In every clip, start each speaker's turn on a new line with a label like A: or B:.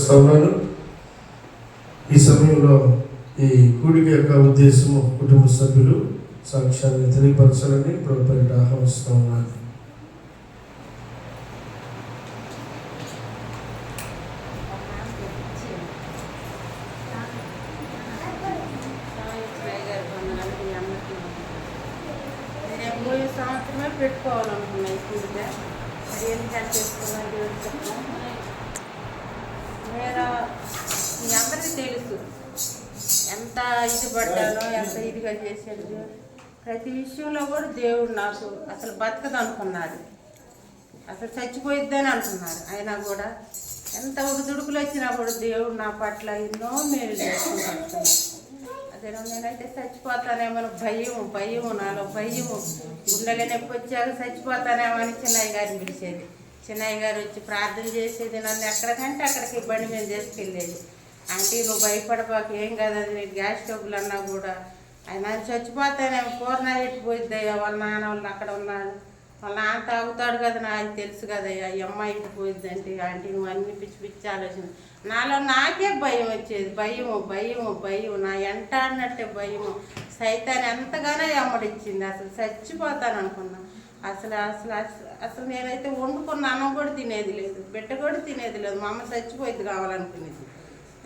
A: తెలియపరుస్తా ఉన్నాను. ఈ సమయంలో ఈ కూడిక యొక్క ఉద్దేశము కుటుంబ సభ్యులు సాక్ష్యాన్ని తెలియపరచాలని ప్రభుత్వం ఆహ్వానిస్తూ ఉన్నాను.
B: సంవత్సరమే పెట్టుకోవాలనుకున్నా ఈ కూడిక. మరి ఏం చేసుకున్నా దేవుడు చెప్తాను. నేను మీ అందరికీ తెలుసు ఎంత ఇది పడ్డానో, ఎంత ఇదిగా చేశాడు దేవుడు. ప్రతి విషయంలో కూడా దేవుడు నాకు అసలు బతకదు అనుకున్నాడు, అసలు చచ్చిపోయిద్దని అనుకున్నాడు. అయినా కూడా ఎంత దుడుకులు వచ్చినా కూడా దేవుడు నా పట్ల ఎన్నో మేలు చేసుకుంటున్నాడు. అదే నేనైతే చచ్చిపోతానేమో భయం నాలో భయము. గుండెలో నొప్పి వచ్చాక చచ్చిపోతానేమో అని చిన్నయ్య గారిని పిలిచేది. చిన్నయ్య గారు వచ్చి ప్రార్థన చేసేది, నన్ను ఎక్కడికంటే అక్కడికి బండి మీద తీసుకెళ్ళేది. అంటే నువ్వు భయపడబాకు, ఏం కాదు, నీకు గ్యాస్ ట్రబుల్ అన్నా కూడా ఆయన చచ్చిపోతానేమో పూర్ణ ఎట్టిపోయిద్దయ్యా, వాళ్ళ నాన్న వాళ్ళు అక్కడ ఉన్నాడు, వాళ్ళ నాన్న తాగుతాడు కదా, నాకు తెలుసు కదయ్యా, ఈ అమ్మాయి ఇట్టిపోయిద్దంటే ఆంటీ నువ్వు అన్ని పిచ్చి పిచ్చి ఆలోచన. నాలో నాకే భయం వచ్చేది, భయము నా ఎంటాడినట్టే భయము. సైతాన్ని ఎంతగానో ఎమ్మడిచ్చింది. అసలు చచ్చిపోతాను అనుకున్నా. అసలు అసలు అసలు నేనైతే వండుకున్న అన్నం కూడా తినేది లేదు, బిడ్డ కూడా తినేది లేదు. మా అమ్మ చచ్చిపోయింది కావాలనుకునేది.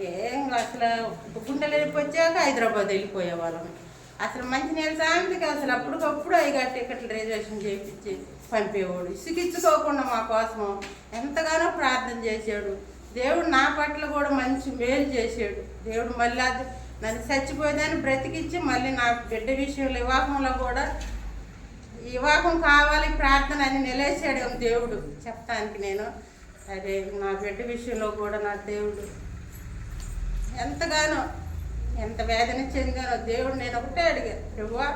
B: ఏం అసలు గుండెలు వెళ్ళిపోయాక హైదరాబాద్ వెళ్ళిపోయేవాళ్ళం. అసలు మంచినీళ్ళ సాయంత్రికి అసలు అప్పటికప్పుడు అయ్యగా టికెట్లు రిజర్వేషన్ చేయించి పంపేవాడు. ఇసుకిచ్చుకోకుండా మా కోసం ఎంతగానో ప్రార్థన చేశాడు. దేవుడు నా పట్ల కూడా మంచి మేలు చేశాడు. దేవుడు మళ్ళీ అది నన్ను చచ్చిపోయేదాన్ని బ్రతికిచ్చి మళ్ళీ నా బిడ్డ విషయంలో వివాహంలో కూడా వివాహం కావాలి ప్రార్థన అని నిలేసాడు దేవుడు. చెప్తానికి నేను అదే నా బిడ్డ విషయంలో కూడా నా దేవుడు ఎంతగానో ఎంత వేదన చెందానో దేవుడు. నేను ఒకటే అడిగాను, ప్రభువా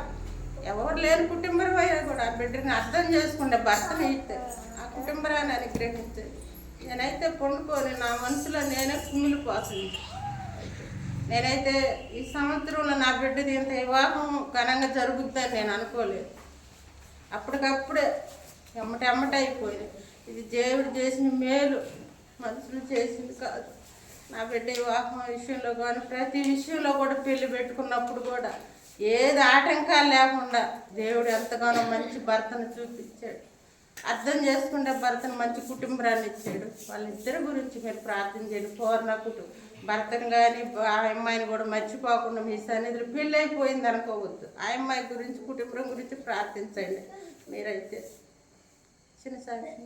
B: ఎవరు లేని కుటుంబం అయినా కూడా ఆ బిడ్డని అర్థం చేసుకుంటే భర్తని ఇస్తే ఆ కుటుంబరాన్ని అనుగ్రహించే. నేనైతే పండుకొని నా మనసులో నేనే కుమిలిపోతుంది. నేనైతే ఈ సంవత్సరంలో నా బిడ్డది ఇంత వివాహం ఘనంగా జరుగుద్దని నేను అనుకోలేదు. అప్పటికప్పుడే ఎమ్మట అయిపోయింది. ఇది దేవుడు చేసిన మేలు, మనుషులు చేసింది కాదు. నా బిడ్డ వివాహం విషయంలో కానీ ప్రతి విషయంలో కూడా పెళ్లి పెట్టుకున్నప్పుడు కూడా ఏది ఆటంకాలు లేకుండా దేవుడు ఎంతగానో మంచి భర్తను చూపించాడు. అర్థం చేసుకుంటే భర్తను మంచి కుటుంబాన్ని ఇచ్చాడు. వాళ్ళిద్దరి గురించి మీరు ప్రార్థన చేయండి. పూర్ణ భర్తను కానీ ఆ అమ్మాయిని కూడా మర్చిపోకుండా మీ సన్నిధిలో పెళ్ళి అయిపోయింది అనుకోవద్దు. ఆ అమ్మాయి గురించి కుటుంబం గురించి ప్రార్థించండి. మీరైతే చిన్న సాక్ష్యం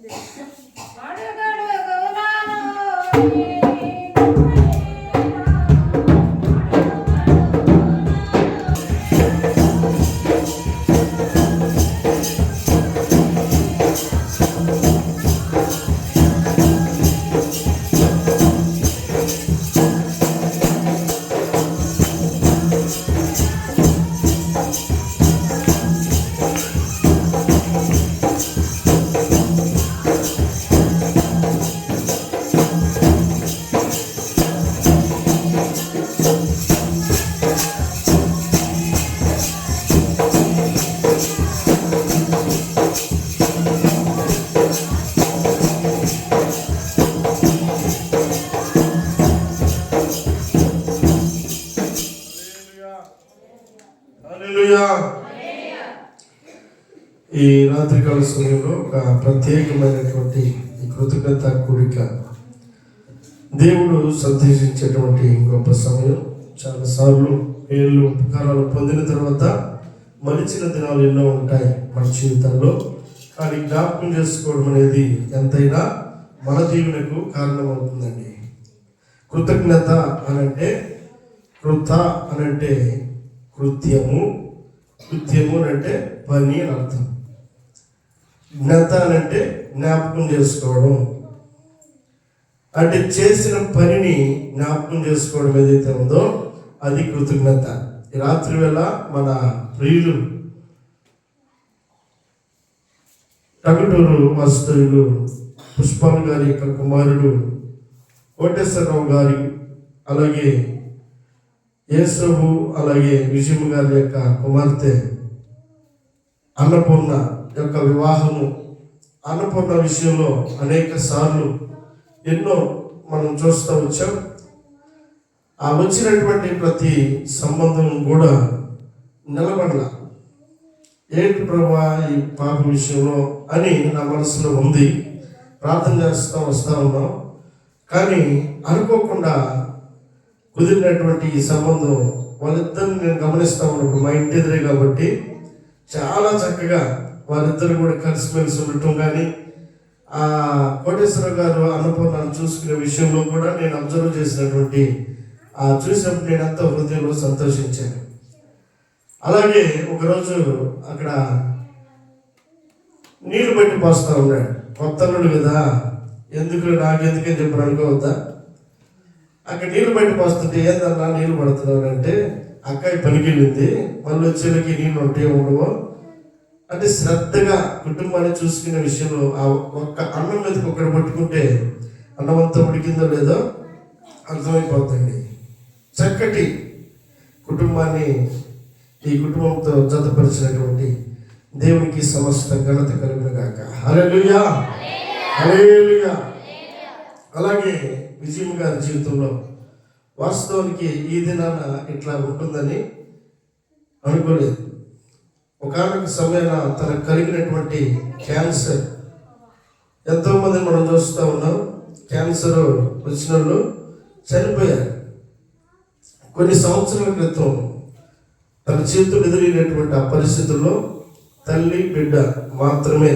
A: ఈ రాత్రికాల సమయంలో ఒక ప్రత్యేకమైనటువంటి కృతజ్ఞత కూడిక, దేవుడు సంతోషించేటువంటి గొప్ప సమయం. చాలాసార్లు ఏళ్ళు ఉపకారాలు పొందిన తర్వాత మరిచిన దినాలు ఎన్నో ఉంటాయి మన జీవితాల్లో. కానీ జ్ఞాపకం చేసుకోవడం అనేది ఎంతైనా మన దీవెనకు కారణమవుతుందండి. కృతజ్ఞత అనంటే కృత అనంటే కృత్యము అంటే పని అని అర్థం. జ్ఞత అంటే జ్ఞాపకం చేసుకోవడం, అంటే చేసిన పనిని జ్ఞాపకం చేసుకోవడం ఏదైతే ఉందో అది కృతజ్ఞత. ఈ రాత్రి వేళ మన ప్రియులు టంగుటూరు వాస్తవ్యులు పుష్పాల్ గారి యొక్క కుమారుడు కోటేశ్వరరావు గారి, అలాగే యేసవు, అలాగే విజయమ్మ గారి యొక్క కుమార్తె అన్నపూర్ణ యొక్క వివాహము. అన్నపూర్ణ విషయంలో అనేక సార్లు ఎన్నో మనం చూస్తూ వచ్చాం. ఆ వచ్చినటువంటి ప్రతి సంబంధం కూడా నిలబడాల. ఏంటి ప్రభా ఈ పాప విషయంలో అని నా మనసులో ఉంది. ప్రార్థన వస్తూ ఉన్నాం. కానీ అనుకోకుండా కుదిరినటువంటి ఈ సంబంధం వాళ్ళిద్దరిని నేను గమనిస్తూ ఉన్నప్పుడు మా ఇంటి ఎదురే కాబట్టి చాలా చక్కగా వాళ్ళిద్దరు కూడా కలిసిమెలిసి ఉండటం కానీ, ఆ కోటేశ్వర గారు అన్నపూర్ణను చూసుకునే విషయంలో కూడా నేను అబ్జర్వ్ చేసినటువంటి చూసినప్పుడు నేను ఎంతో హృదయంలో సంతోషించాను. అలాగే ఒకరోజు అక్కడ నీళ్లు బట్టి పోస్తూ ఉన్నాడు. కొత్తలుడు కదా, నాకెందుకని చెప్పి అనుకోవద్దా. అక్కడ నీళ్లు బట్టి పోస్తుంటే ఏందన్నా నీళ్లు పడుతున్నావు అంటే, అక్కాయి పనికెళ్ళింది, మళ్ళీ వచ్చేళ్ళకి నీళ్ళు ఉంటే ఉండవు అంటే శ్రద్ధగా కుటుంబాన్ని చూసుకునే విషయంలో ఆ ఒక్క అన్నం మీదకి ఒకటి పట్టుకుంటే అన్నం అంతా ఉడికిందో లేదో అర్థమైపోతుంది. చక్కటి కుటుంబాన్ని ఈ కుటుంబంతో జతపరిచినటువంటి దేవునికి సమస్త ఘనత కలుగును గాక. హల్లెలూయా, హల్లెలూయా. అలాగే విజయం గారి జీవితంలో వాస్తవానికి ఈ దినాన ఇట్లా ఉంటుందని అనుకోలేదు. ఒకనొక సమయాన తనకు కలిగినటువంటి క్యాన్సర్, ఎంతోమంది మనం చూస్తూ ఉన్నాం, క్యాన్సర్ వచ్చిన వాళ్ళు చనిపోయారు. కొన్ని సంవత్సరాల క్రితం తన చేతులు ఎదురైనటువంటి ఆ పరిస్థితుల్లో తల్లి బిడ్డ మాత్రమే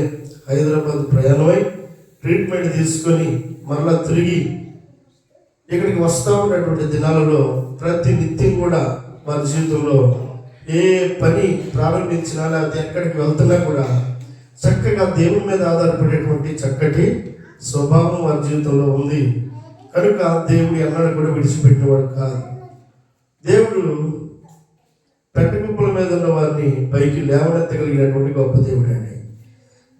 A: హైదరాబాద్ ప్రయాణమై ట్రీట్మెంట్ తీసుకొని మరలా తిరిగి ఇక్కడికి వస్తూ ఉన్నటువంటి దినాలలో ప్రతి నిత్యం కూడా వారి జీవితంలో ఏ పని ప్రారంభించినా లేకపోతే ఎక్కడికి వెళ్తున్నా కూడా చక్కగా దేవుని మీద ఆధారపడేటువంటి చక్కటి స్వభావం వారి జీవితంలో ఉంది. కనుక దేవుడు ఎన్నడూ కూడా విడిచిపెట్టినవాడు కాదు. దేవుడు పెట్టకుప్పల మీద ఉన్న వారిని పైకి లేవనెత్తగలిగినటువంటి గొప్ప దేవుడు అండి.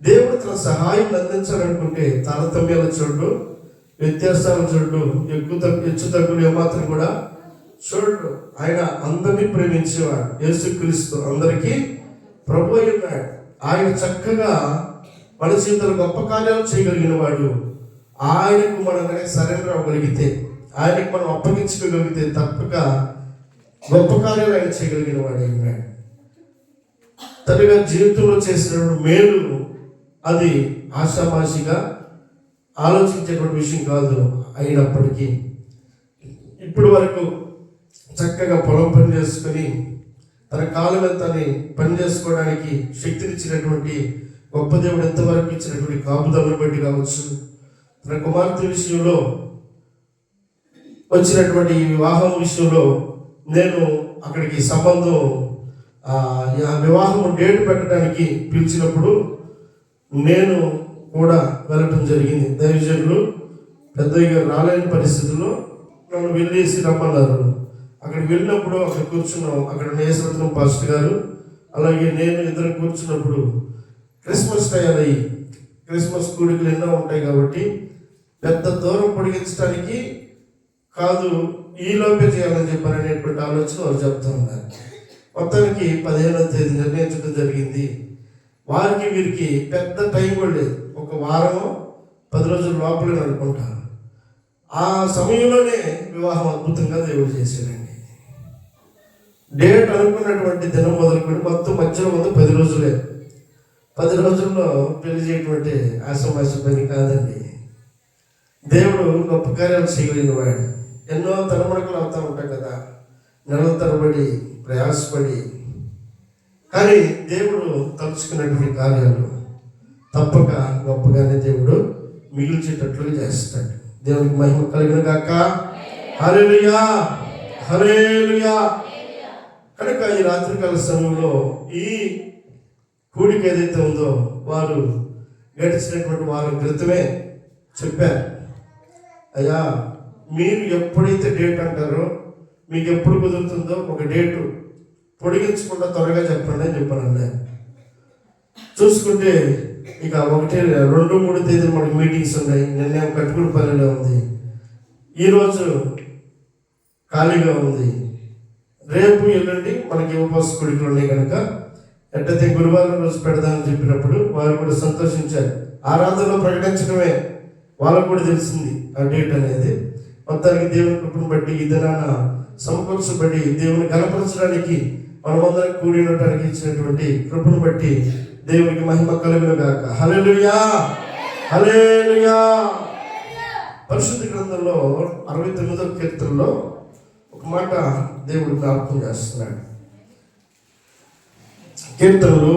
A: దేవుడు తన సహాయం అందించాలనుకుంటే తారతమ్యాల చూడు, వ్యత్యాసాల చూడు, హెచ్చు తగ్గులు ఏమాత్రం కూడా చూడు. ఆయన అందరినీ ప్రేమించేవాడు. యేసుక్రీస్తు అందరికీ ప్రభు అయి ఉన్నాడు. ఆయన చక్కగా మన జీవితంలో గొప్ప కార్యాలు చేయగలిగిన వాడు. ఆయనకు మనం సరెండర్ అవ్వగలిగితే, ఆయనకు మనం అప్పగించుకోగలిగితే తప్పక గొప్ప కార్యాలు ఆయన చేయగలిగిన వాడు ఉన్నాడు. తనగా జీవితంలో చేసినటువంటి మేలు అది ఆషామాషిగా ఆలోచించేటువంటి విషయం కాదు. అయినప్పటికీ ఇప్పటి వరకు చక్కగా పొలం పని చేసుకుని తన కాలం ఎంతని పని చేసుకోవడానికి శక్తినిచ్చినటువంటి గొప్ప దేవుడు ఎంతవరకు ఇచ్చినటువంటి కాపుదలను బట్టి కావచ్చు, తన కుమార్తె విషయంలో వచ్చినటువంటి ఈ వివాహం విషయంలో నేను అక్కడికి సంబంధం వివాహం డేట్ పెట్టడానికి పిలిచినప్పుడు నేను కూడా వెళ్ళటం జరిగింది. దైవజనులు పెద్దగా రాలేని పరిస్థితుల్లో నన్ను వెళ్ళేసి రమ్మన్నారు. అక్కడికి వెళ్ళినప్పుడు అక్కడ కూర్చున్నాం. అక్కడ నేసరత్నం పాస్టర్ గారు అలాగే నేను ఇద్దరు కూర్చున్నప్పుడు క్రిస్మస్ టైం అయ్యి, క్రిస్మస్ కూడికలు ఎన్నో ఉంటాయి కాబట్టి పెద్ద దూరం పొడిగించడానికి కాదు, ఈలోపే చేయాలని చెప్పారు అనేటువంటి ఆలోచన వారు చెప్తూ ఉన్నారు. మొత్తానికి 15వ తేదీ నిర్ణయించడం జరిగింది. వారికి వీరికి పెద్ద టైం కూడా లేదు, ఒక వారము 10 రోజుల లోపలే అనుకుంటాను. ఆ సమయంలోనే వివాహం అద్భుతంగా దేవుడు చేశాడండి. డేట్ అనుకున్నటువంటి దినం మొదలుకొని మొత్తం మధ్యలో ముందు 10 రోజులే. 10 రోజుల్లో పెళ్లి చేయటువంటి ఆశమాశ పని కాదండి. దేవుడు గొప్ప కార్యాలు చేయగలిగిన వాడు. ఎన్నో తలమునకలు అవుతూ ఉంటాం కదా, నెలల తరబడి ప్రయాసపడి, కానీ దేవుడు తలుచుకున్నటువంటి కార్యాలు తప్పక గొప్పగానే దేవుడు మిగిల్చేటట్లుగా చేస్తాడు. దేవునికి మహిమ కలిగిన గాక. హల్లెలూయా, హల్లెలూయా. కనుక ఈ రాత్రికాల సమయంలో ఈ కూడిక ఏదైతే ఉందో వారు గడిచినటువంటి వారం క్రితమే చెప్పారు, అయ్యా మీరు ఎప్పుడైతే డేట్ అంటారో, మీకు ఎప్పుడు కుదురుతుందో ఒక డేటు పొడిగించకుండా త్వరగా చెప్పండి అని చెప్పాను. చూసుకుంటే ఇక 1, 2, 3 తేదీలు మనకి మీటింగ్స్ ఉన్నాయి. నిన్నేమో కట్టుకుని పల్లెలో ఉంది, ఈరోజు ఖాళీగా ఉంది, రేపు ఎల్లుండి మనకి ఉపవాస కూడికలు ఉన్నాయి. కనుక ఎట్టయితే గురువారం రోజు పెడదామని చెప్పినప్పుడు వారు కూడా సంతోషించారు. ఆరాధనలో ప్రకటించడమే వాళ్ళకు కూడా తెలిసింది ఆ డేట్ అనేది. మొత్తానికి దేవుని కృపను బట్టి ఈ దినాన సమకూర్చబడి దేవుని గణపరచడానికి మనమందరం కూడి ఉండటానికి ఇచ్చినటువంటి కృపను బట్టి దేవునికి మహిమ కలుగును గాక. హల్లెలూయా, హల్లెలూయా. పరిశుద్ధ గ్రంథంలో 69వ కీర్తనలో ఒక మాట దేవుడు జ్ఞాపకం చేస్తున్నాడు. కీర్తనలు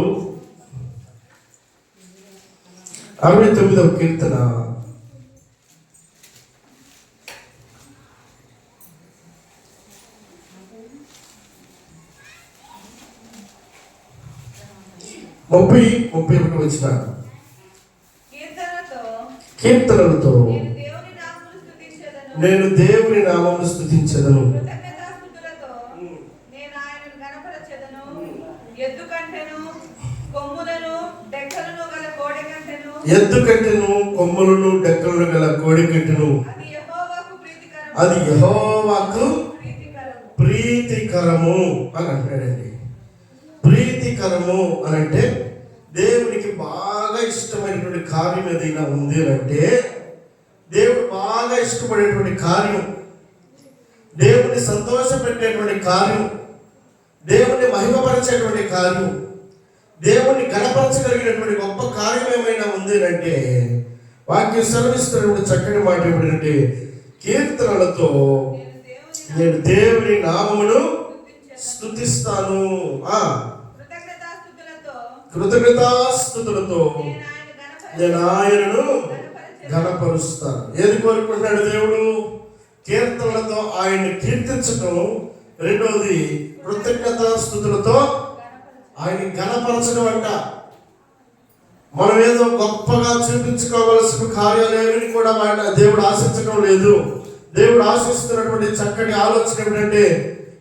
A: 69వ కీర్తన 30-31 వచ్చిన కీర్తనలతో నేను దేవుని నామమును స్తుతించెదను. ఎద్దు కంటెను కొమ్ములను డెక్కలను గల కోడి కంటెను అది యెహోవాకు ప్రీతికరము అని అంటాడండి. ప్రీతికరము అని అంటే దేవునికి బాగా ఇష్టమైనటువంటి కార్యం ఏదైనా ఉంది అని అంటే, దేవుడు బాగా ఇష్టపడేటువంటి కార్యం, దేవుని సంతోషపెట్టేటువంటి కార్యం, దేవుణ్ణి మహిమపరిచేటువంటి కార్యం, దేవుణ్ణి గణపరచగలిగినటువంటి గొప్ప కార్యం ఏమైనా ఉంది అంటే వాక్యం సెలవిస్తున్నటువంటి చక్కటి మాట ఏమిటంటే, కీర్తనలతో నేను దేవుని నామమును స్తుతిస్తాను. కృతజ్ఞతాస్తుతులతో నేను ఆయనను ఘనపరుస్తాను. ఏది కోరుకుంటున్నాడు దేవుడు? కీర్తనలతో ఆయన్ని కీర్తించటం. రెండవది కృతజ్ఞతాస్తుతులతో ఆయన ఘనపరచడం అంట. మనం ఏదో గొప్పగా చూపించుకోవలసిన కార్యాలయాన్ని కూడా దేవుడు ఆశించడం లేదు. దేవుడు ఆశిస్తున్నటువంటి చక్కటి ఆలోచన ఏమిటంటే,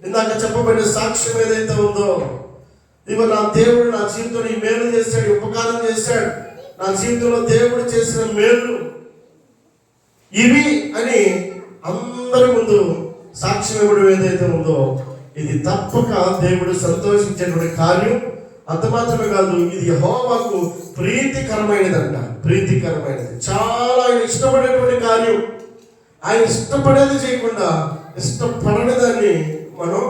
A: ఇందాక చెప్పబడిన సాక్ష్యం ఏదైతే ఉందో, ఇదిగో నా దేవుడు నా జీవితంలో ఈ మేలు చేశాడు, ఉపకారం చేశాడు, నా జీవితంలో దేవుడు చేసిన మేలు ఇవి అని అందరి ముందు సాక్ష్యం ఇవ్వడం ఏదైతే ఉందో, ఇది తప్పక దేవుడు సంతోషించేటువంటి కార్యం. అంత మాత్రమే కాదు, ఇది యెహోవాకు ప్రీతికరమైనదంట. ప్రీతికరమైనది, చాలా ఆయన ఇష్టపడేటువంటి కార్యం. ఆయన ఇష్టపడేది చేయకుండా ఇష్టపడని దాన్ని మనం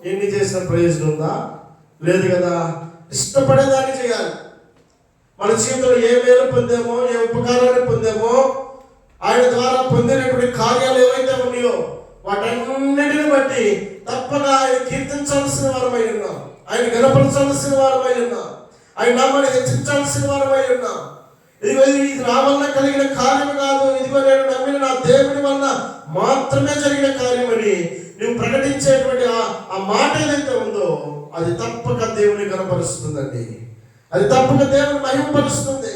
A: ఎన్ని చేసిన ప్రయోజనం ఉందా? లేదు కదా. ఇష్టపడేదాన్ని చేయాలి. మన జీవితంలో ఏ మేలు పొందామో, ఏ ఉపకారాన్ని పొందామో, ఆయన ద్వారా పొందినటువంటి కార్యాలు ఏవైతే ఉన్నాయో వాటన్నిటిని బట్టి తప్పక ఆయన కీర్తించాల్సిన వారమై ఉన్నాం, ఆయన గణపరచాల్సిన వారమై ఉన్నాం, ఆయన నామాన్ని హెచ్చించాల్సిన వారమై ఉన్నాం. ఇదిగో ఇది నా వల్ల కలిగిన కార్యం కాదు, ఇదిగో నేను నమ్మిన నా దేవుని వల్ల మాత్రమే జరిగిన కార్యమని నువ్వు ప్రకటించేటువంటి ఆ మాట ఏదైతే ఉందో అది తప్పక దేవుని కనపరుస్తుందండి. అది తప్పక దేవుని మహిమపరుస్తుంది.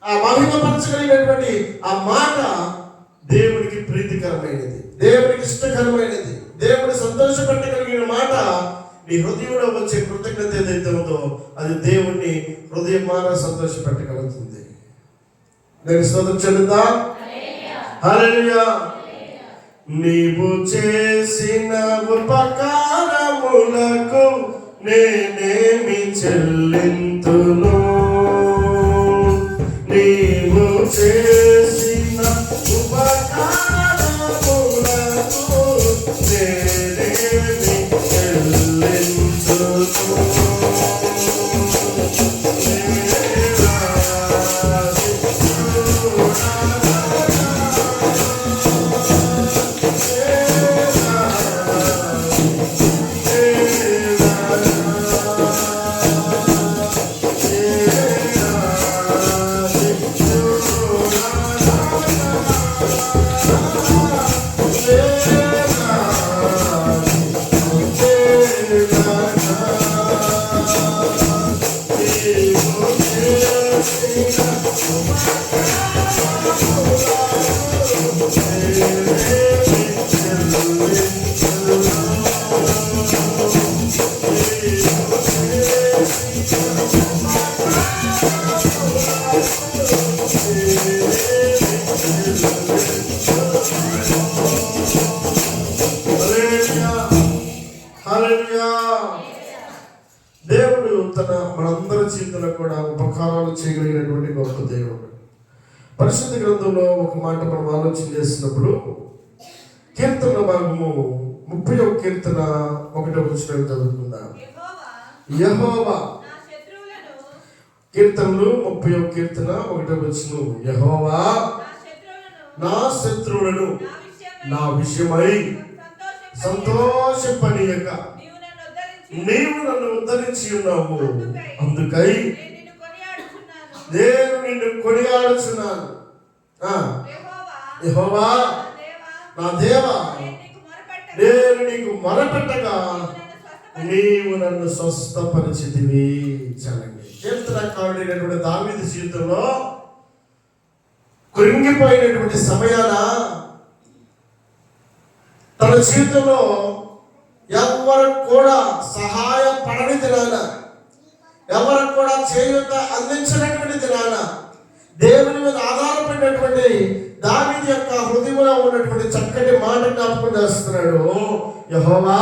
A: ఆ మహిమపరచగలిగినటువంటి ఆ మాట దేవునికి ప్రీతికరమైనది, దేవునికి ఇష్టకరమైనది, దేవుని సంతోషపెట్టగలిగిన మాట. నీ హృదయంలో వచ్చే కృతజ్ఞత ఏదైతే ఉందో అది దేవుణ్ణి హృదయమాన సంతోషపెట్టగలుగుతుంది. నేను స్తోత్రం చెల్లిద్దాం. హల్లెలూయా. నీవు చేసిన ఉపకారములకు నేనేమి చెల్లింతును? నీవు చేసిన ఉపకారములకు నేనేమి చెల్లింతును? దేవుడు తన మనందరి జీవితంలో కూడా ఉపకారాలు చేయగలిగినటువంటి గొప్ప దేవుడు. పరిశుద్ధ గ్రంథంలో ఒక మాట మనం ఆలోచన చేసినప్పుడు కీర్తన భాగము 30వ కీర్తన 1వ వచనం చదువుకుందాం. యెహోవా కీర్తనలు 30వ కీర్తన 1వ వచనం. యెహోవా నా శత్రువులను నా విషయమై సంతోషపనియక నీవు నన్ను ఉద్ధరించి ఉన్నావు, అందుకై నేను నిన్ను కొనియాడుచున్నాను. యెహోవా నా దేవా, నేను నీకు మొరపెట్టగా నీవు నన్ను స్వస్థపరిచితివి. చాలండి. కీర్తనకారుడైనటువంటి దావీదు జీవితంలో కృంగిపోయినటువంటి సమయాన తన జీవితంలో ఎవరు కూడా సహాయపడని దినాన, ఎవరు కూడా చేయూత అందించినటువంటి దినాన దేవుని మీద ఆధారపడినటువంటి దావీదు యొక్క హృదయంలో ఉన్నటువంటి చక్కటి మాట జ్ఞాపకం చేస్తున్నాడు. యెహోవా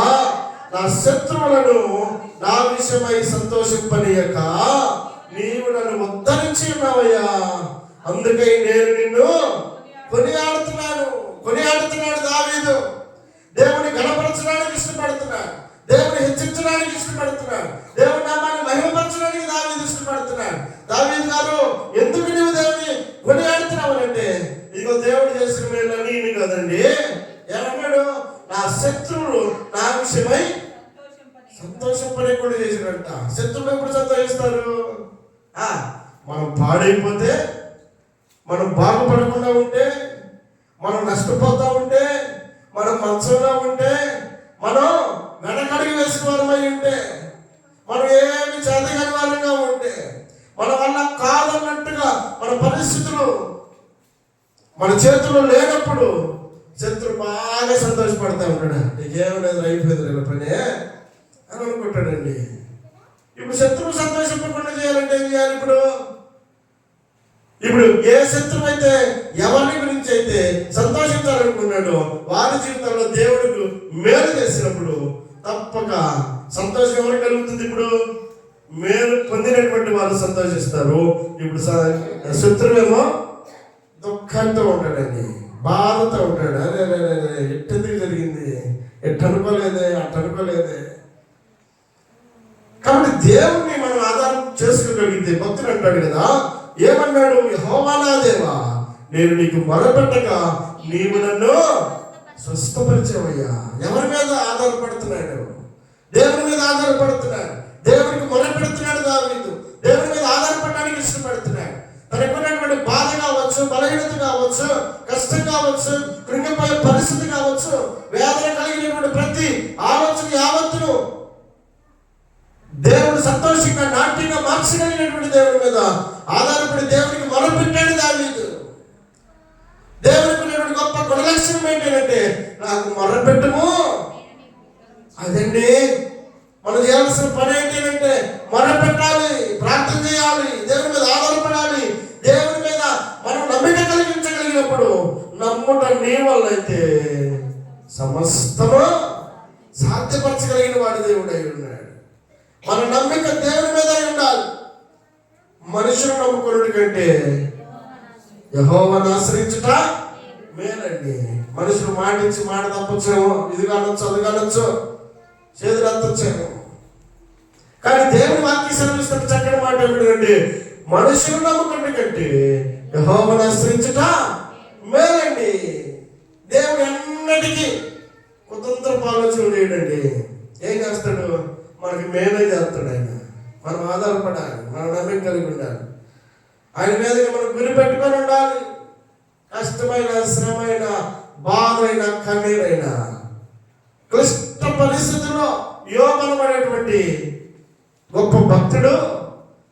A: నా శత్రువులను నా విషయమై సంతోషింపనీయక నీవు నన్ను ఉద్ధరించి ఉన్నావయ్యా, అందుకై నేను నిన్ను కొనియాడుతున్నాడు దావీదు. దేవుని గణపరచడానికి ఇష్టపడుతున్నాడు, దేవుని హెచ్చించడానికి ఇష్టపడుతున్నాడు, దేవుని నామాన్ని మహిమపరచడానికి దావీదు ఇష్టపడుతున్నాడు. దావీదు గారు, ఎందుకు నీవు దేవుని కొనియాడుతున్నావు అంటే, ఇదిగో దేవుడు చేసిన మేలు నేను కదండి. ఏమన్నాడు? నా శత్రువులు నా విషయమై సంతోషపడే కూడా చేసినట్ట. శత్రువులు ఎప్పుడు సంతోషిస్తారు? మనం పాడైపోతే, మనం బాగుపడకుండా ఉంటే, మనం నష్టపోతా ఉంటే, మనం మంచంలో ఉంటే, మనం వెనకడిగి వేసుకోవాలమై ఉంటే, మనం ఏమి చేతగాని వాళ్ళగా ఉంటే, మన వల్ల కాదన్నట్టుగా మన పరిస్థితులు మన చేతుల్లో లేనప్పుడు శత్రువు బాగా సంతోషపడతా ఉంటాడు. నీకేం లేదు, అయిపోయింది పని అని అనుకుంటాడండి. ఇప్పుడు శత్రువు సంతోషపడకుండా చేయాలంటే ఏం చేయాలి? ఇప్పుడు ఏ శత్రువు అయితే ఎవరిని గురించి అయితే సంతోషించాలనుకున్నాడో వారి జీవితంలో దేవుడికి మేలు చేసినప్పుడు తప్పక సంతోషం ఎవరు కలుగుతుంది? ఇప్పుడు మేలు పొందినటువంటి వాళ్ళు సంతోషిస్తారు. ఇప్పుడు శత్రువేమో దుఃఖంతో ఉంటాడండి, బాధతో ఉంటాడు. అదే ఎట్టెందుకు జరిగింది, ఎట్టనుకోలేదే, అట్టనుకోలేదే. కాబట్టి దేవుణ్ణి మనం ఆధారం చేసుకోగలిగితే, భక్తుడు అంటాడు కదా, ఏమన్నాడు? యెహోవా నా దేవా, నేను నీకు మొరపెట్టగా నీవు నన్ను స్వస్థపరిచావయ్యా. ఎవరి మీద ఆధారపడుతున్నాడు? దేవుని మీద ఆధారపడుతున్నాడు. దేవునికి మొరపెడుతున్నాడు దావీదు. దేవుని మీద ఆధారపడడానికి ఇష్టపడుతున్నాడు. తనకున్నటువంటి బాధ కావచ్చు, బలహీనత కావచ్చు, కష్టం కావచ్చు, కృంగిపోయే పరిస్థితి కావచ్చు, వేదన కలిగినటువంటి ప్రతి ఆలోచన యావత్తును దేవుడు సంతోషంగా నాట్యంగా మార్చగలిగినటువంటి దేవుడి మీద ఆధారపడి దేవునికి మొరపెట్టాడు దావీదు. దేవునికి ఉన్నటువంటి గొప్ప గుణలక్షణం ఏంటంటే, నాకు మొరపెట్టుము. అదండి మనం చేయాల్సిన పని ఏంటంటే, మొరపెట్టాలి, ప్రార్థన చేయాలి, దేవుని మీద ఆధారపడాలి. దేవుని మీద మనం నమ్మిక కలిగించగలిగినప్పుడు, నమ్ముట నీ వల్ల అయితే సమస్తము సాధ్యపరచగలిగిన వాడు దేవుడు అయి ఉన్నాడు. మన నమ్మిక దేవుని మీద ఉండాలి. మనుషులు నమ్ముకున్నది కంటే యెహోవాను ఆశ్రయించుట మేలండి. మనుషులు మాటించి మాట తప్పొచ్చేమో, ఇది కానొచ్చు, అది కానొచ్చు, చేతులు అంతొచ్చేమో. కానీ దేవుని వాక్య సెలవిస్తున్న చక్కని మాట ఏమిటంటే, మనుషులు నమ్ముకున్నది కంటే యెహోవాను ఆశ్రయించుట మేలండి. దేవుడు ఎన్నటికీ కుతంత్రపు ఆలోచన లేడండి. ఏం చేస్తాడు? మనకి మేలే చేస్తాడు ఆయన. మనం ఆధారపడాలి, మనం నమ్మిక కలిగి ఉండాలి, ఆయన మీదకి మనం గురి పెట్టుకొని ఉండాలి. కష్టమైన, శ్రమైన, బాధైన, కన్నీరైన, క్లిష్ట పరిస్థితుల్లో యోగనబడేటువంటి గొప్ప భక్తుడు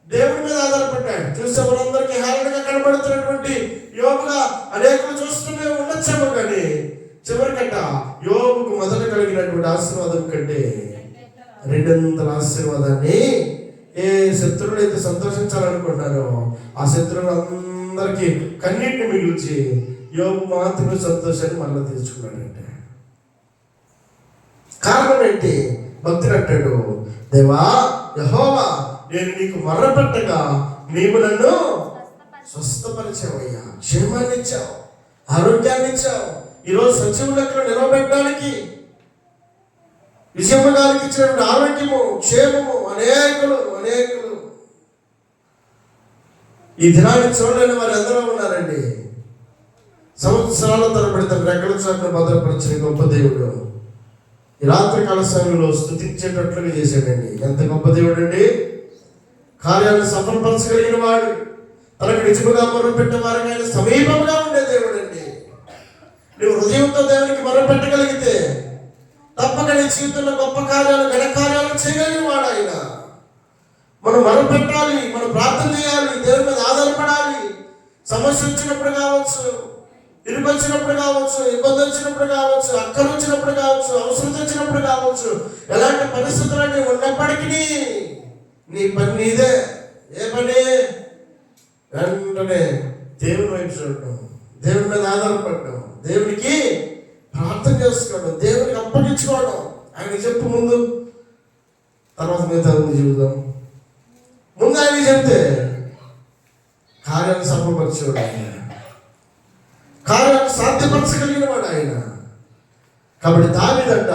A: దేవుడి మీద ఆధారపడ్డాడు. చూసే మనందరికీ హేళనగా కనబడుతున్నటువంటి యోగుగా అనేకులు చూస్తూనే ఉండొచ్చాము. కానీ చివరికట్ట యోగుకు మొదట కలిగినటువంటి ఆశీర్వాదం కంటే 200 ఆశీర్వాదాన్ని ఏ శత్రువులు అయితే సంతోషించాలనుకుంటున్నారో ఆ శత్రువులందరికీ కన్నీటిని మిగిల్చి యోగు మాత్రమే సంతోషాన్ని మళ్ళీ తీర్చుకున్నాడంటే కారణం ఏంటి? భక్తుడు అంటాడు, దేవా యెహోవా, నేను నీకు మొర్రపెట్టగా నీవు నన్ను స్వస్థపరిచావయ్యా, క్షేమాన్ని ఇచ్చావు, ఆరోగ్యాన్ని ఇచ్చావు. ఈరోజు సజీవులకు నిలబెట్టడానికి విజయమ్మ గారికి ఇచ్చినటువంటి ఆరోగ్యము, క్షేమము అనేకులు ఈ దినాన్ని చూడలేని వారు ఎందరో ఉన్నారండి. సంవత్సరాల తరబడి తన రెక్కల చాటును భద్రపరిచిన గొప్ప దేవుడు ఈ రాత్రికాల సమయంలో స్తుతించేటట్లుగా చేశాడండి. ఎంత గొప్ప దేవుడు అండి! కార్యాలను సఫలపరచగలిగిన వాడు, తనకు నిజముగా మొరపెట్టే వారికి ఆయన సమీపంగా ఉండే దేవుడు అండి. నువ్వు హృదయంతో దేవునికి మొరపెట్టగలిగితే తప్పక నీ జీవితంలో గొప్ప కార్యాలు, ఘన కార్యాలు చేయగలిగిన వాడు ఆయన. మనం మొరపెట్టాలి, మనం ప్రార్థన చేయాలి, దేవుని మీద ఆధారపడాలి. సమస్య వచ్చినప్పుడు కావచ్చు, ఇరుకు వచ్చినప్పుడు కావచ్చు, ఇబ్బంది వచ్చినప్పుడు కావచ్చు, అక్కలు వచ్చినప్పుడు కావచ్చు, అవసరం వచ్చినప్పుడు కావచ్చు, ఎలాంటి పరిస్థితులన్నీ ఉన్నప్పటికీ నీ పని నీదే. ఏ పని? వెంటనే దేవుని వైపు చూడటం, దేవుని మీద ఆధారపడటం, దేవునికి ప్రార్థన చేసుకోవడం, దేవునికి అప్పగించుకోవడం. ఆయన చెప్పు ముందు, తర్వాత మిగతా చూద్దాం. ముందు ఆయన చెప్తే కార్యాన్ని సఫలపరిచేవాడు ఆయన, కార్యాన్ని సాధ్యపరచగలిగిన వాడు ఆయన. కాబట్టి దావీదంట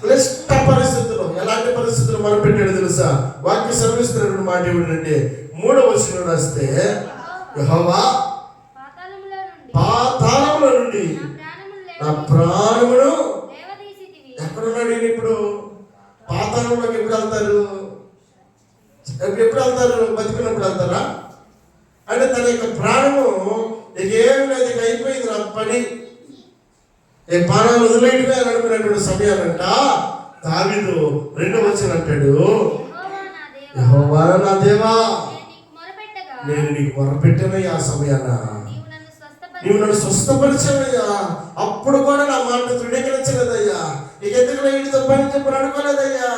A: క్లిష్ట పరిస్థితుల్లో, ఎలాంటి పరిస్థితులు మనం పెట్టాడు తెలుసా? వాక్య సర్విస్తున్నటువంటి మాట ఏమిటంటే 3వ వచనం రాస్తే, యెహోవా పాతాళముల నుండి నా ప్రాణమును. ఎక్కడున్నాడు ఈయన ఇప్పుడు? పాతాళంలోకి ఎప్పుడు వెళ్తారు? ఎప్పుడు వెళ్తారు? బతికినప్పుడు వెళ్తారా? అంటే తన యొక్క ప్రాణము ఇక ఏం లేదు, ఇక అయిపోయింది నా పని, ఏ ప్రాణాలు వదిలేయడమే అని అనుకునేటువంటి సమయాలంట దావీదు 2వ వచనం అంటాడు, యెహోవా నా దేవా, నేను నీకు మొరపెట్టానయ్యా, ఆ సమయాన నీవు నన్ను స్వస్థపరిచావయ్యా. అప్పుడు కూడా నా మాట తృణీకరించలేదయ్యా. ఇంకెందుకు వీటితో పని చెప్పని అనుకోలేదయ్యా,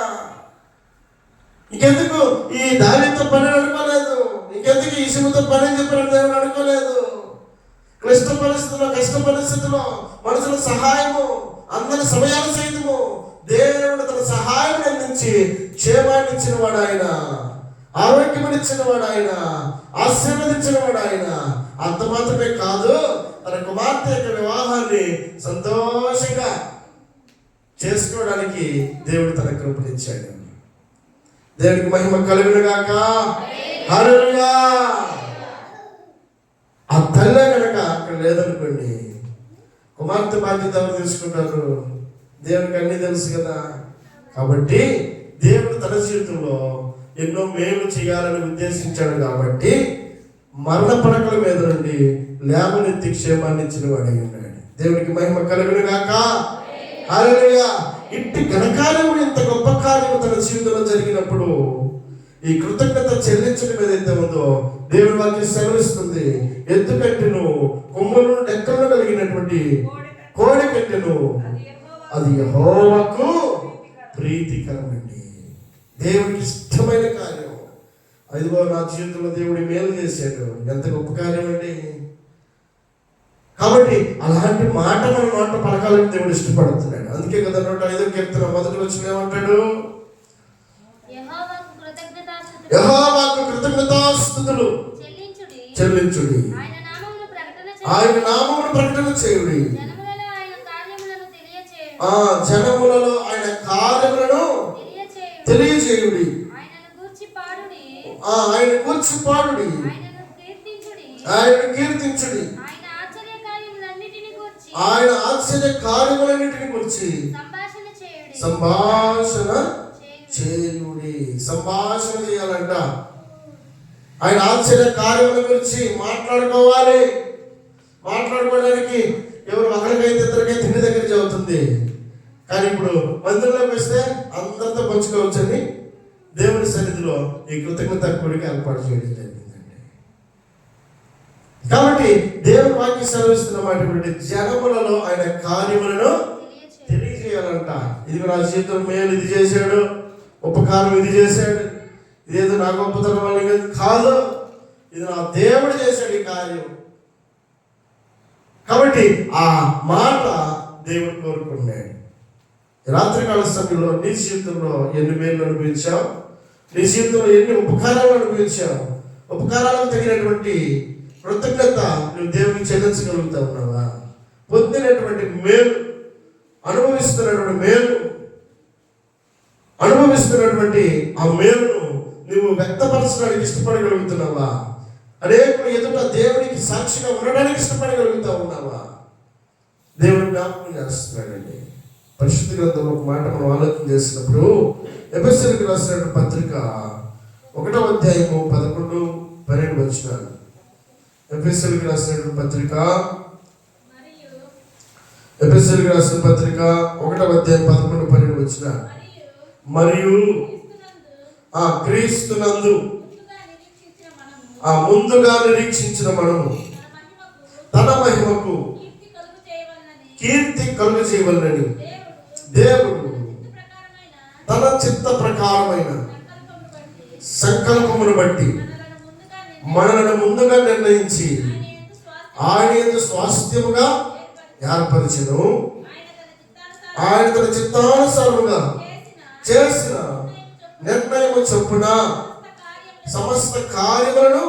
A: ఇంకెందుకు ఈ దారితో పని అనుకోలేదు, ఇంకెందుకు ఈ సిముతో పని చెప్పని దేవుడు అనుకోలేదు. క్లిష్ట పరిస్థితుల్లో, కష్ట పరిస్థితుల్లో మనుషుల సహాయము, అందరి సమయాలు సైతము దేవుడు తన సహాయం అందించి క్షేమాన్ని ఇచ్చిన వాడు ఆయన, ఆరోగ్యమునిచ్చిన వాడు ఆయన, ఆశీర్వదించిన వాడు ఆయన. అంత మాత్రమే కాదు, తన కుమార్తె యొక్క వివాహాన్ని సంతోషంగా చేసుకోవడానికి దేవుడు తన కృపనిచ్చాడు. దేవునికి మహిమ కలుగును గాక. హల్లెలూయా. ఆ తల్లే కనుక అక్కడ లేదనుకోండి, కుమార్తె బాధ్యత ఎవరు తీసుకుంటారు? దేవునికి అన్నీ తెలుసు కదా. కాబట్టి దేవుడు తన జీవితంలో ఎన్నో మేలు చేయాలని ఉద్దేశించాడు. కాబట్టి మరణ పడకల మీద నుండి లేవనెత్తి క్షేమాన్ని ఇచ్చిన వాడు ఉన్నాడు. దేవునికి మహిమ కలుగును గాక. హల్లెలూయా. ఇంటి ఘనకార్యము, ఇంత గొప్ప కార్యము తన జీవితంలో జరిగినప్పుడు ఈ కృతజ్ఞత చెల్లించడం ఏదైతే ఉందో దేవుని వాక్యం సెలవిస్తుంది. ఎద్దుకట్టెను, కొమ్ములను డెక్కలను కలిగినటువంటి కోడి కట్టెను, అది యెహోవాకు ప్రీతికరమండి. దేవుడికి ఇష్టమైన కార్యం. అదిగో నా జీవితంలో దేవుడి మేలు చేశాడు, ఎంత గొప్ప కార్యం అండి. కాబట్టి అలాంటి మాట మన మాట పలకాలని దేవుడు ఇష్టపడుతున్నాడు. అందుకే కదా 105వ కీర్తన 1వ వచనం ఏమంటాడు? యెహోవాకు కృతజ్ఞతాస్తుతులు చెల్లించుడి, ఆయన నామమును ప్రకటన చేయుడి, జనములలో ఆయన కార్యములను తెలియజేయుడి, ఆయన గూర్చి పాడుడి, ఆయన కీర్తించుడి, ఆయన ఆశ్చర్య కార్యములన్నిటిని గురించి సంభాషణ చేయుడి. సంభాషణ చేయాలంట. ఆయన ఆశ్చర్య కార్యముల గురించి మాట్లాడుకోవాలి. మాట్లాడుకోవడానికి ఎవరు ఒకరికైతే ఇద్దరికైతే తిండి దగ్గర చదువుతుంది. కానీ ఇప్పుడు మందిరంలోకి వస్తే అందరితో పంచుకోవచ్చని దేవుని సన్నిధిలో ఈ కృతజ్ఞత కూడిక ఏర్పాటు చేయడం జరిగిందండి. కాబట్టి దేవుని వాక్యం సెలవిస్తున్న మాట జనములలో ఆయన కార్యములను తెలియజేయాలంట. ఇది నా జీవితం మేలు ఇది చేశాడు, ఉపకారం ఇది చేశాడు, ఇదేదో నా గొప్పతనం వల్ల కాదు, ఇది నా దేవుడు చేశాడు ఈ కార్యం. కాబట్టి ఆ మాట దేవుడు కోరుకున్నాడు. రాత్రికాల సమయంలో నీ జీవితంలో ఎన్ని మేలు అనుభవించావు, నీ జీవితంలో ఎన్ని ఉపకారాలు అనుభవించావు, ఉపకారాలకు తగినటువంటి కృతజ్ఞత నువ్వు దేవునికి చెల్లించగలుగుతా ఉన్నావా? పొందినటువంటి మేలు, అనుభవిస్తున్నటువంటి ఆ మేలును నువ్వు వ్యక్తపరచడానికి ఇష్టపడగలుగుతున్నావా? అనేకులు ఎదుట దేవునికి సాక్షిగా ఉండడానికి ఇష్టపడగలుగుతా ఉన్నావా? దేవుడు జ్ఞాపకం చేస్తున్నాడండి. పరిశుద్ధ గ్రంథంలో ఒక మాట మనం ఆలోచన చేసినప్పుడు ఎఫెసీయులకు రాసిన పత్రిక 1వ అధ్యాయము 11-12 వచనాలు. ఎఫెసీయులకు రాసిన పత్రిక 1వ అధ్యాయం 11-12 వచనాలు. మరియు క్రీస్తునందు ముందుగా నిరీక్షించిన మనము తన మహిమకు కీర్తి కలుగు చేయవలనని దేవుడు తన చిత్త ప్రకారమైన సంకల్పమును బట్టి మనలను ముందుగా నిర్ణయించి ఆయన యందు స్వాస్థ్యముగా ఏర్పరిచెను. ఆయన తన చిత్తానుసారముగా చేసిన నిర్ణయము చొప్పున సమస్త కార్యములను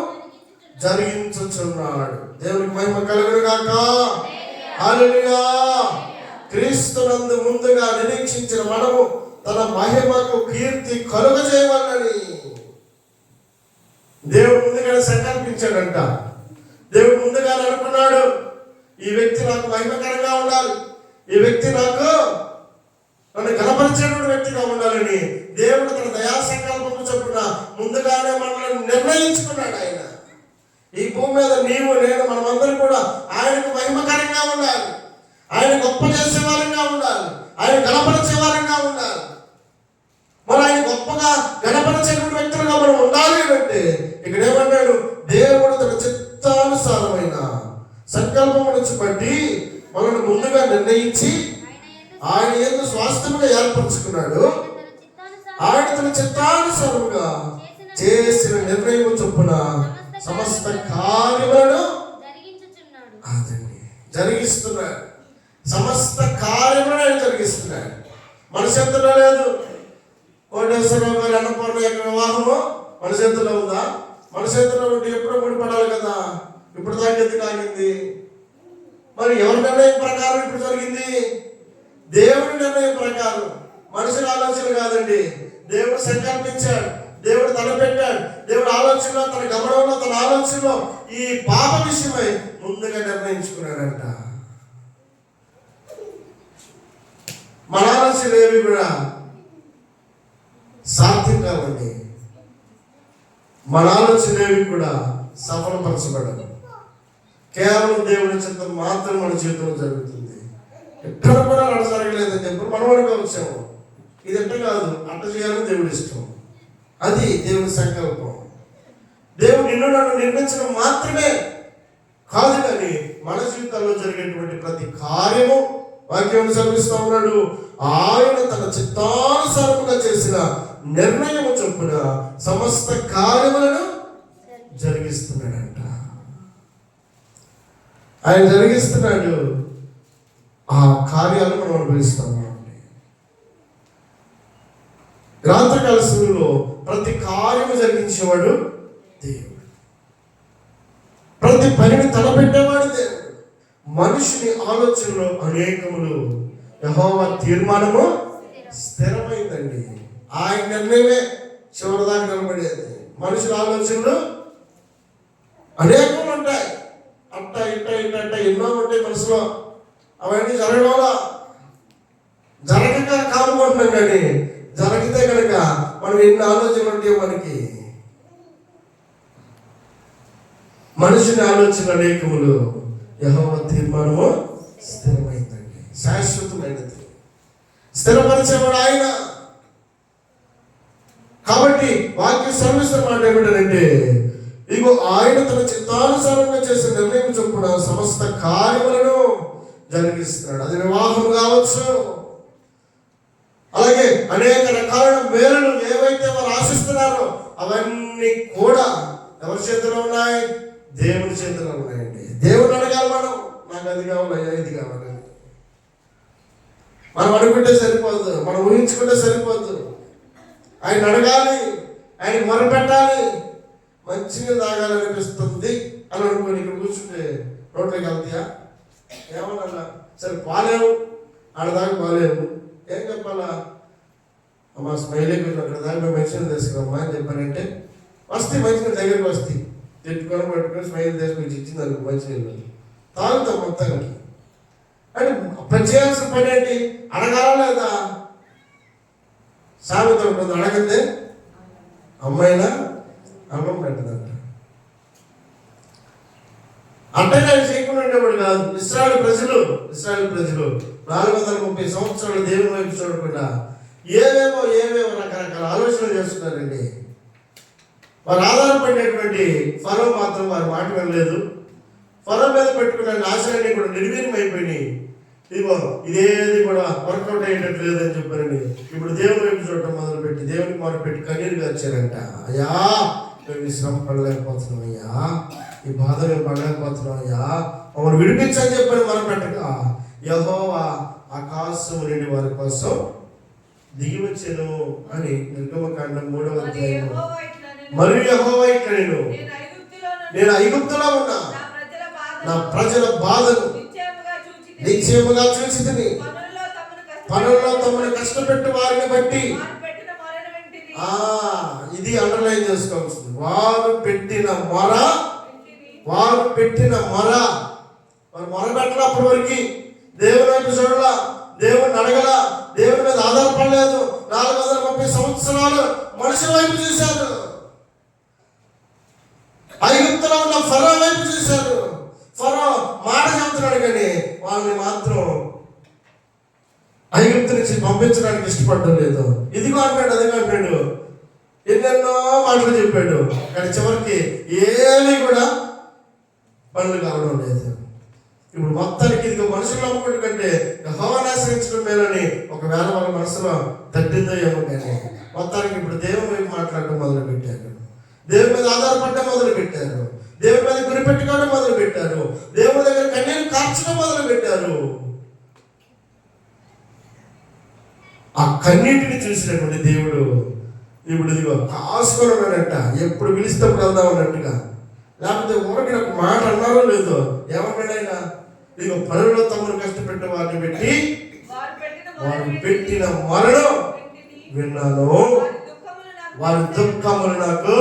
A: జరిగించుచున్నాడు. దేవునికి మహిమ కలుగును గాక. హల్లెలూయా. క్రీస్తునందు ముందుగా నిరీక్షించిన మనము తన మహిమకు కీర్తి కలుగజేయవలనని దేవుడు ముందుగానే సంకల్పించాడంట. దేవుడు ముందుగానే అనుకున్నాడు, ఈ వ్యక్తి నాకు మహిమకరంగా ఉండాలి, ఈ వ్యక్తి నన్ను గణపరిచేటువంటి వ్యక్తిగా ఉండాలని దేవుడు తన దయా సంకల్పము చొప్పున ముందుగానే మనల్ని నిర్ణయించుకున్నాడు. ఆయన ఈ భూమి మీద నీవు నేను మనమందరం కూడా ఆయనకు మహిమకరంగా ఉండాలి, ఆయన గొప్ప చేసే వారంగా ఉండాలి, ఆయన గణపరిచే వారంగా ఉండాలి. మరి ఆయన గొప్పగా గణపరిచేటువంటి వ్యక్తులుగా మనం ఉండాలి అంటే ఇక్కడ ఏమన్నాడు? దేవుడు తన చిత్తానుసారమైన సంకల్పము నుంచి బట్టి మనల్ని ముందుగా నిర్ణయించి ఆయన యందు స్వాస్థ్యముగా ఏర్పరచుకున్నాడు. ఆయన తన చిత్తానుసారముగా చేసిన నిర్ణయం చొప్పున సమస్త కార్యములను జరిగిస్తున్నాడు. సమస్త కార్యములను ఆయన జరిగిస్తున్నాడు. మన చేతుల్లో లేదు. కోటేశ్వరరావు గారి అన్నపూర్ణ యొక్క వివాహము మన చేతుల్లో ఉందా? మన చేతుల్లో ఉంటే ఎప్పుడో ముడిపడాలి కదా. ఇప్పుడు దాకా ఎందుకు ఆగింది? మరి ఎవరి నిర్ణయం ప్రకారం ఇప్పుడు జరిగింది? దేవుడి నిర్ణయం ప్రకారం, మనుషుల ఆలోచన కాదండి. దేవుడు సంకల్పించాడు, దేవుడు తలపెట్టాడు. దేవుడు ఆలోచనలో, తన గమనంలో, తన ఆలోచనలో ఈ పాప విషయమై ముందుగా నిర్ణయించుకున్నాడంట. మన ఆలోచనలు ఏవి కూడా సాధ్యం కావండి. మన ఆలోచనలు ఏవి కూడా సఫలపరచబడదు. కేవలం దేవుని చిత్తం మాత్రం మన జీవితంలో జరుగుతుంది. ఎక్కడ కూడా అలా జరగలేదని చెప్పి మనం అనుకోవచ్చాము. ఇది ఎట్ట కాదు, అట్ట చేయాలని దేవుడి ఇష్టం. అది దేవుని సంకల్పం. దేవుడు నిన్ను నన్ను నిర్మించడం మాత్రమే కాదు, కానీ మన జీవితాల్లో జరిగేటువంటి ప్రతి కార్యము వాక్యం చదివిస్తూ ఉన్నాడు. ఆయన తన చిత్తానుసారముగా చేసిన నిర్ణయము చొప్పున సమస్త కార్యములను జరిగిస్తున్నాడంట. ఆయన జరిగిస్తున్నాడు. ఆ కార్యాలను మనం అనుభవిస్తాము. రాత్రికాల సమయంలో ప్రతి కార్యము జరిగించేవాడు దేవుడు. ప్రతి పనిని తలపెట్టేవాడు దేవుడు. మనిషిని ఆలోచనలో అనేకములు యెహోవా తీర్మానము స్థిరమైందండి. ఆయన నిర్ణయమే చివరిదాకా నిలబడేది. మనుషుల ఆలోచనలు అనేకములు ఉంటాయి. అట్ట ఇట్ట ఇట్ట అట్ట ఎన్నో ఉంటాయి మనసులో. అవన్నీ జరగడంలో జరగక కానుకుంటున్నాం, కానీ జరిగితే కనుక మనం ఎన్ని ఆలోచనలు ఉంటాయో మనకి. మనుషుని ఆలోచనలు అనేకములు, యెహోవా తీర్మానము స్థిరమైందండి, శాశ్వతమైనది. స్థిరపరిచేవాడు ఆయన. కాబట్టి వాక్య సర్వీస్ మాట ఏమిటంటే, ఇగో ఆయన తన చిత్తానుసారంగా చేసిన నిర్ణయం చొప్పున సమస్త కార్యములను జరిగిస్తున్నాడు. అది వివాహం కావచ్చు, అలాగే అనేక రకాలైన మేలులు ఏవైతే వారు ఆశిస్తున్నారో అవన్నీ కూడా ఎవరి చేతిలో ఉన్నాయి? దేవుని చేతిలో ఉన్నాయండి. దేవుని అడగాలి మనం, నాకు అది కావాలి, ఇది కావాలి. మనం అనుకుంటే సరిపోద్దు, మనం ఊహించుకుంటే సరిపోద్దు. ఆయన అడగాలి, ఆయన మొరపెట్టాలి. మంచిగా తాగాలనిపిస్తుంది అని అనుకోని ఇక్కడ కూర్చుంటే రోడ్లోకి వెళ్తాయా? ఏమన్నా సరే బాలేవు, ఆడదాకా బాలేవు, ఏం చెప్పాలా? అమ్మ స్మైలే కొంచెం అక్కడ దాకా మేము మంచిగా తీసుకురమ్మా అని చెప్పానంటే వస్తే మంచిగా దగ్గరికి వస్తే తిట్టుకొని పట్టుకొని స్మైల్ తీసుకొని ఇచ్చింది అనుకో మంచినీళ్ళు తాగుతాం మొత్తానికి. అంటే పని చేయాల్సిన పని ఏంటి? అడగాలా లేదా? సామెత ఉంటుంది, అడగద్దే అమ్మాయినా అన్నం పెట్టదంట. అట్టగా చేయకుండా ఉండేవాడు కాదు. ఇశ్రాయేలు ప్రజలు 430 సంవత్సరాలు దేవుని వైపు చూడకుండా ఏవేమో రకరకాల ఆలోచనలు చేస్తున్నారండి. వారు ఆధారపడినటువంటి ఫరో మాత్రం వారి మాట వినలేదు. ఫరో మీద పెట్టుకున్న ఆశలన్నీ కూడా నిర్వీర్యమైపోయినాయి. ఇదిగో ఇదేది కూడా వర్కౌట్ అయ్యేటట్టు లేదని చెప్పారండి. ఇప్పుడు దేవుని వైపు చూడటం మొదలుపెట్టి దేవునికి మొదలుపెట్టి కన్నీరు గార్చారంట. అయ్యా మేము ఈ శ్రమ పడలేకపోతున్నాం అయ్యా, ఈ బాధ మేము పడలేకపోతున్నాం అయ్యా, మమ్మల్ని విడిపించని చెప్పని మనం పెట్టక యెహోవా ఆకాశం నుండి వారి కోసం దిగి వచ్చెను అని నిర్గమకాండం 3వ అధ్యాయం. మరియు యెహోవా ఇట్లా నేను ఐగుప్తులో ఉన్నా నా ప్రజల బాధను నిశ్చయముగా చూచితిని, పనుల్లో తమను కష్టపెట్టు వారిని బట్టి. ఇది అండర్లైన్ చేసుకోవాల్సింది. వారు పెట్టిన మొర వారు మొర పెట్టల. అప్పటి వరకు దేవుని వైపు చూడలా, దేవుని అడగల, దేవుని మీద ఆధారపడలేదు. 430 సంవత్సరాలు మనుషుల వైపు చూశారు. ఐగుప్తులో ఉన్న ఫరో వైపు చూశారు. ఫరో మాట చెబుతున్నాడు కానీ వాళ్ళని మాత్రం ఐగుప్తు నుంచి పంపించడానికి ఇష్టపడడం లేదు. ఇదిగో అంటాడు, అదిగో అంటాడు, ఎన్నెన్నో మాటలు చెప్పాడు. కానీ చివరికి ఏమీ కూడా పనులు కావడం లేదు. ఇప్పుడు మొత్తానికి ఇదిగో మనుషులు నమ్ముకుంటు కంటే యెహోవాను ఆశ్రయించడం మేలని ఒకవేళ వాళ్ళ మనసులో తట్టిందో ఏమో కానీ మొత్తానికి ఇప్పుడు దేవుని వైపు మాట్లాడటం మొదలు పెట్టారు. దేవుని మీద ఆధారపడటం మొదలు పెట్టారు. దేవుని మీద గురి పెట్టుకోవడం మొదలు పెట్టారు. దేవుని దగ్గర కన్నీరు కార్చడం మొదలు పెట్టారు. ఆ కన్నీటిని చూసినటువంటి దేవుడు ఇప్పుడు ఇదిగో కాసుకొని ఉన్నాడంట. ఎప్పుడు పిలిస్తప్పుడు వెళ్దాం అన్నట్టుగా, లేకపోతే ఊరికి ఒక మాట అన్నారో లేదో. ఏమన్నాడు ఆయన? ఇదిగో పనుల్లో తమను కష్టపెట్టే వారిని పెట్టి వారు పెట్టిన మొరను విన్నాను, వారి దుఃఖములు నాకు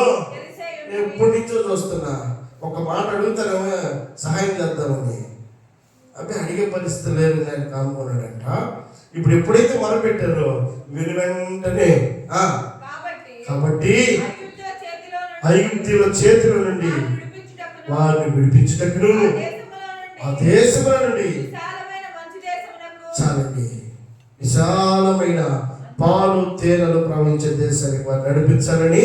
A: ఎప్పటి నుంచో చూస్తున్నా. ఒక మాట అడుగుతారేమో సహాయం చేద్దామని, అవి అడిగే పరిస్థితి లేదు. ఆయన కానుకున్నాడంట. ఇప్పుడు ఎప్పుడైతే మొరపెట్టారో విని వెంటనే కాబట్టి ఐగుప్తీయుల చేతిలో నుండి వారిని విడిపించుటకును ఆ దేశముల నుండి చాలండి విశాలమైన పాలు తేనెలు ప్రవహించే దేశానికి వారు నడిపించాలని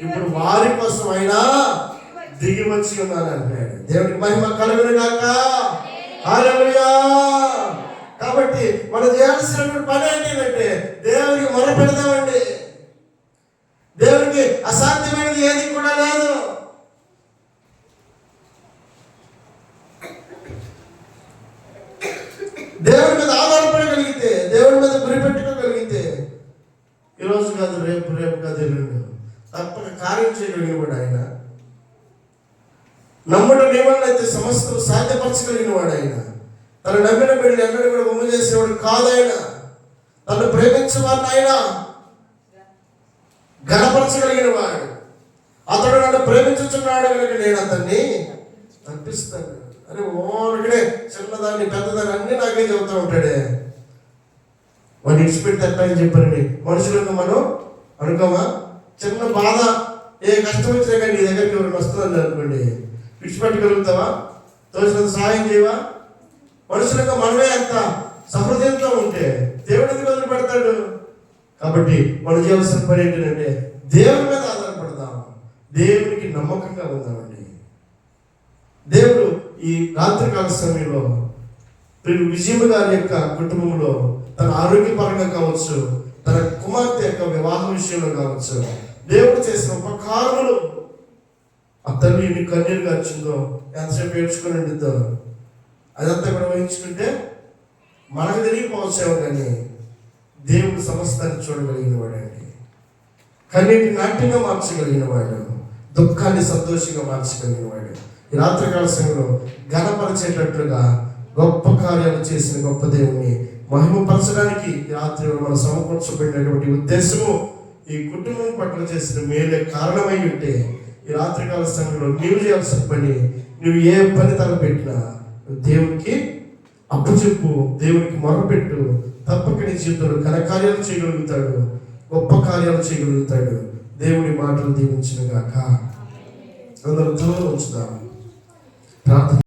A: ఇప్పుడు వారి కోసం అయినా దిగి వచ్చి ఉన్నాను అంటాడు. దేవుడికి మహిమ కలుగును గాక. హల్లెలూయా. కాబట్టి మనం చేయాల్సినటువంటి పని ఏంటంటే దేవునికి మొర పెడదామండి. దేవునికి అసాధ్యమైనది ఏది కూడా లేదు. దేవుడి మీద ఆధారపడగలిగితే, దేవుడి మీద గురి పెట్టుకోగలిగితే ఈరోజు కాదు, రేపు కాదు, ఎల్లుండి తప్పక కార్యం చేయగలిగిన వాడు ఆయన. నమ్ముట నియమాలైతే సమస్తం సాధ్యపరచగలిగిన వాడు ఆయన. తను నమ్మిన బిడ్డని ఎన్నడూ కూడా బొమ్మ చేసేవాడు కాదు ఆయన. తను ప్రేమించే వాడిని ఆయన ఘనపరచగలిగిన వాడు. అతడు నన్ను ప్రేమించుచున్నాడు కనుక నేను అతన్ని తప్పిస్తాను అని ఓడికడే చిన్నదాన్ని పెద్దదాన్ని అన్ని నాకే చెబుతూ ఉంటాడే. వాడిని ఇచ్చిపెట్టి తప్పని చెప్పారండి. మనుషులకు మనం అనుకోమా? చిన్న బాధ, ఏ కష్టం వచ్చినా కానీ నీ దగ్గరికి ఎవరైనా వస్తుందని అనుకోండి, విడిచిపెట్టగలుగుతావా? తోచినంత సహాయం చేయవా? మనుషులకు మనమే అంత సహృదయంతో ఉంటే దేవుడు ఎందుకు వదిలి పెడతాడు? కాబట్టి మనం చేయాల్సిన పని ఏంటంటే దేవుని మీద ఆధారపడదాం, దేవునికి నమ్మకంగా ఉందామండి. దేవుడు ఈ రాత్రికాల సమయంలో విజయమ్మ గారి యొక్క కుటుంబంలో తన ఆరోగ్యపరంగా కావచ్చు, తన కుమార్తె యొక్క వివాహ విషయంలో కావచ్చు, దేవుడు చేసిన ఉపకారములు ఆ తల్లి ఎన్ని కన్నీరు గార్చిందో, ఎంతసేపు ఏడ్చుకుని ఉండిద్దో అదంతా కూడా వహించుకుంటే మనకు తెలియకపోవచ్చేమో కానీ దేవుడు సమస్తాన్ని చూడగలిగిన వాడండి. కన్నీటి నాట్యంగా మార్చగలిగిన వాడు, దుఃఖాన్ని సంతోషంగా మార్చగలిగిన వాడు. ఈ రాత్రికాల సమయంలో ఘనపరిచేటట్లుగా గొప్ప కార్యాలు చేసిన గొప్ప దేవుణ్ణి మహిమపరచడానికి ఈ రాత్రి మనం సమకూర్చబడినటువంటి ఉద్దేశము ఈ కుటుంబం పట్ల చేసిన మేలే కారణమై ఉంటే ఈ రాత్రికాల సమయంలో నీవు చేయాల్సిన పని, నువ్వు ఏ పని తలపెట్టినా దేవునికి అప్పచెప్పు, దేవునికి మొరపెట్టు. తప్పక నీ జీవితంలో ఘనకార్యాలు చేయగలుగుతాడు, గొప్ప కార్యాలు చేయగలుగుతాడు. దేవుని మాటలు దీవించును గాక. అందరూ తలలో ఉంచుదాం. ప్రార్థన.